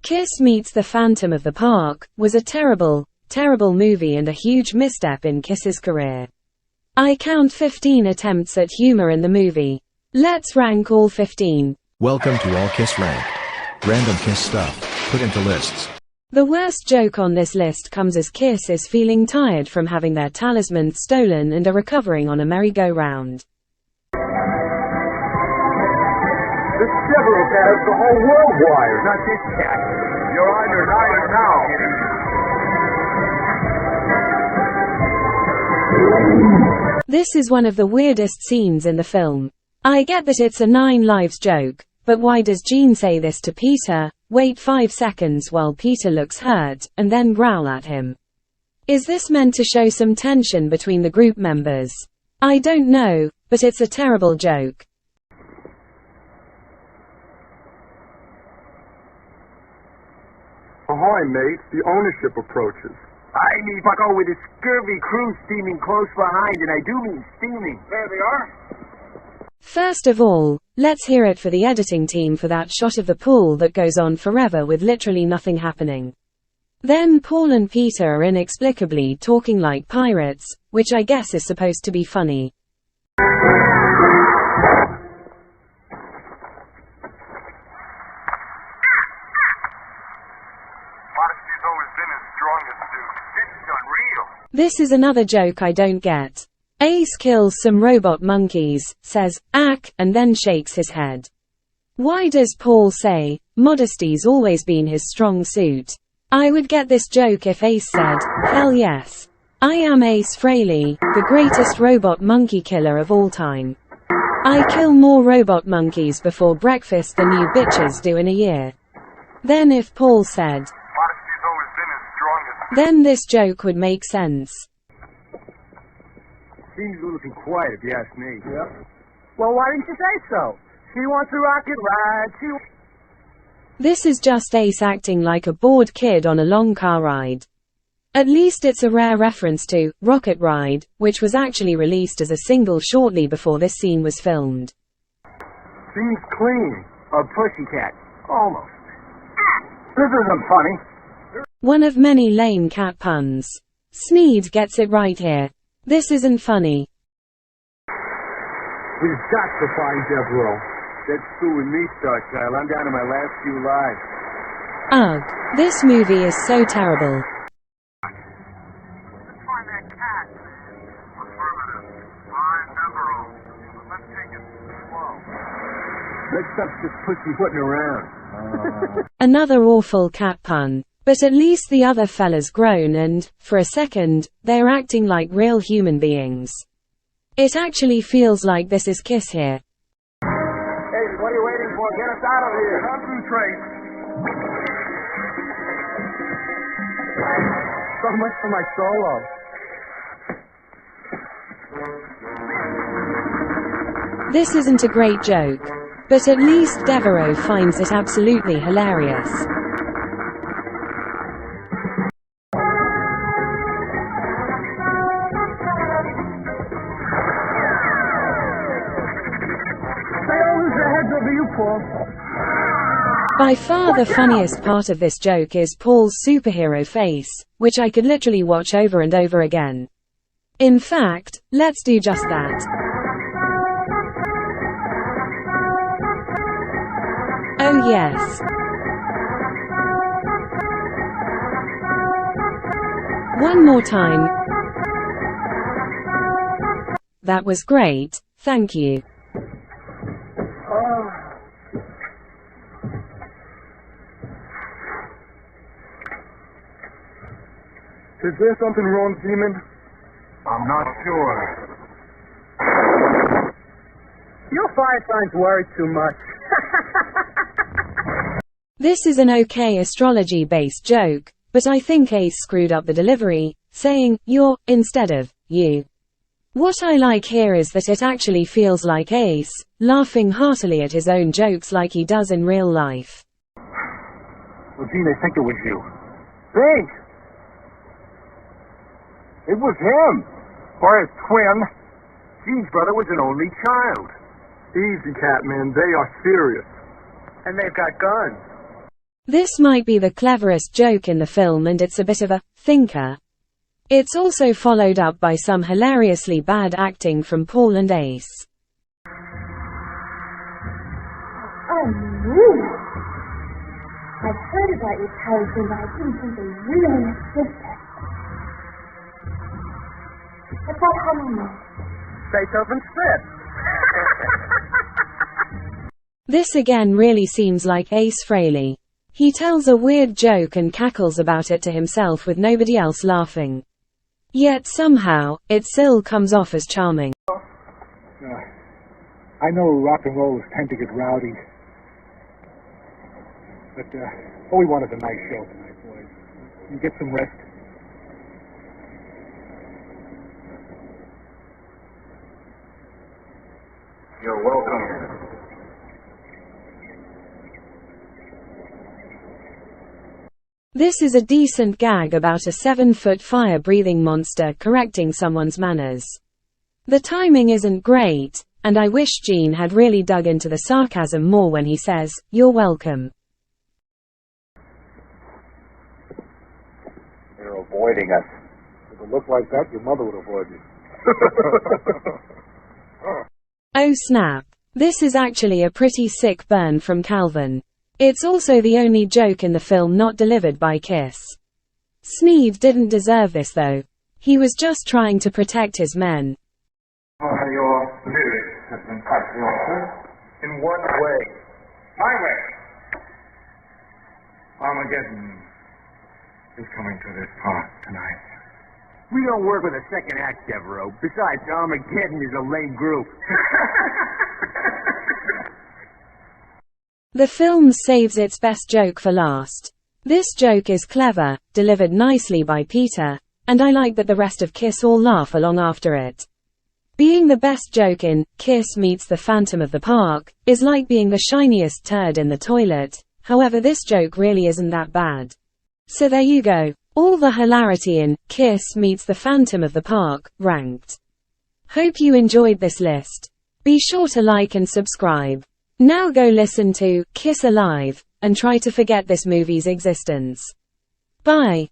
Kiss Meets the Phantom of the Park was a terrible, terrible movie and a huge misstep in Kiss's career. I count 15 attempts at humor in the movie. Let's rank all 15. Welcome to All Kiss Ranked. Random Kiss stuff, put into lists. The worst joke on this list comes as Kiss is feeling tired from having their talismans stolen and are recovering on a merry-go-round. This several cat has the whole world wired, not this cat. You're on your diet now. This is one of the weirdest scenes in the film. I get that it's a 9 Lives joke, but why does Gene say this to Peter, wait 5 seconds while Peter looks hurt, and then growl at him? Is this meant to show some tension between the group members? I don't know, but it's a terrible joke. Ahoy, mate. The ownership approaches. I need to go with a scurvy crew steaming close behind, and I do mean steaming. There they are. First of all, let's hear it for the editing team for that shot of the pool that goes on forever with literally nothing happening. Then Paul and Peter are inexplicably talking like pirates, which I guess is supposed to be funny. Modesty's always been his strongest suit. This is unreal. This is another joke I don't get. Ace kills some robot monkeys, says, "Ack," and then shakes his head. Why does Paul say, "Modesty's always been his strong suit"? I would get this joke if Ace said, "Hell yes. I am Ace Frehley, the greatest robot monkey killer of all time. I kill more robot monkeys before breakfast than you bitches do in a year." Then if Paul said, Modesty's always been his strongest suit. then this joke would make sense. Seems a little too quiet, if you ask me. Yep. Well, why didn't you say so? She wants a rocket ride. This is just Ace acting like a bored kid on a long car ride. At least it's a rare reference to Rocket Ride, which was actually released as a single shortly before this scene was filmed. Seems clean. A Pussycat. Almost. This isn't funny. One of many lame cat puns. Snede gets it right here. This isn't funny. We've got to find Devereaux. That's true with me, Star Child. I'm down to my last few lives. Ugh. This movie is so terrible. Let's find that cat. Affirmative. Find Devereaux. Let's take it slow. Let's stop just pussyfooting around. Another awful cat pun. But at least the other fella's grown and, for a second, they're acting like real human beings. It actually feels like this is Kiss here. Hey, what are you waiting for? Get us out of here. Concentrate. So much for my solo. This isn't a great joke. But at least Devereaux finds it absolutely hilarious. By far the funniest part of this joke is Paul's superhero face, which I could literally watch over and over again. In fact, let's do just that. Oh yes. One more time. That was great, thank you. Is there something wrong, Demon? I'm not sure. Your fire signs worry too much. This is an okay astrology-based joke, but I think Ace screwed up the delivery, saying, "you're," instead of, "you." What I like here is that it actually feels like Ace, laughing heartily at his own jokes like he does in real life. Well, Gene, I think it was you. Think? It was him. Or his twin. Gene's brother was an only child. Easy, Catman. They are serious. And they've got guns. This might be the cleverest joke in the film, and it's a bit of a thinker. It's also followed up by some hilariously bad acting from Paul and Ace. Oh, no. I've heard about your powers, but I didn't think they really existed. What's that humming noise? Beethoven spit. This again really seems like Ace Frehley. He tells a weird joke and cackles about it to himself with nobody else laughing. Yet somehow, it still comes off as charming. I know rock and rollers tend to get rowdy. But all we want is a nice show tonight, boys. You get some rest. You're welcome. This is a decent gag about a 7-foot fire-breathing monster correcting someone's manners. The timing isn't great, and I wish Gene had really dug into the sarcasm more when he says, "You're welcome." You're avoiding us. With a look like that, your mother would avoid you. Oh snap. This is actually a pretty sick burn from Calvin. It's also the only joke in the film not delivered by Kiss. Snede didn't deserve this though. He was just trying to protect his men. Your lyrics have been cut short. In what way? My way. Armageddon is coming to this park tonight. We don't work with a second act, Devereaux. Besides, Armageddon is a lame group. The film saves its best joke for last. This joke is clever, delivered nicely by Peter, and I like that the rest of Kiss all laugh along after it. Being the best joke in Kiss Meets the Phantom of the Park is like being the shiniest turd in the toilet. However, this joke really isn't that bad. So there you go. All the hilarity in Kiss Meets the Phantom of the Park, ranked. Hope you enjoyed this list. Be sure to like and subscribe. Now go listen to Kiss Alive and try to forget this movie's existence. Bye.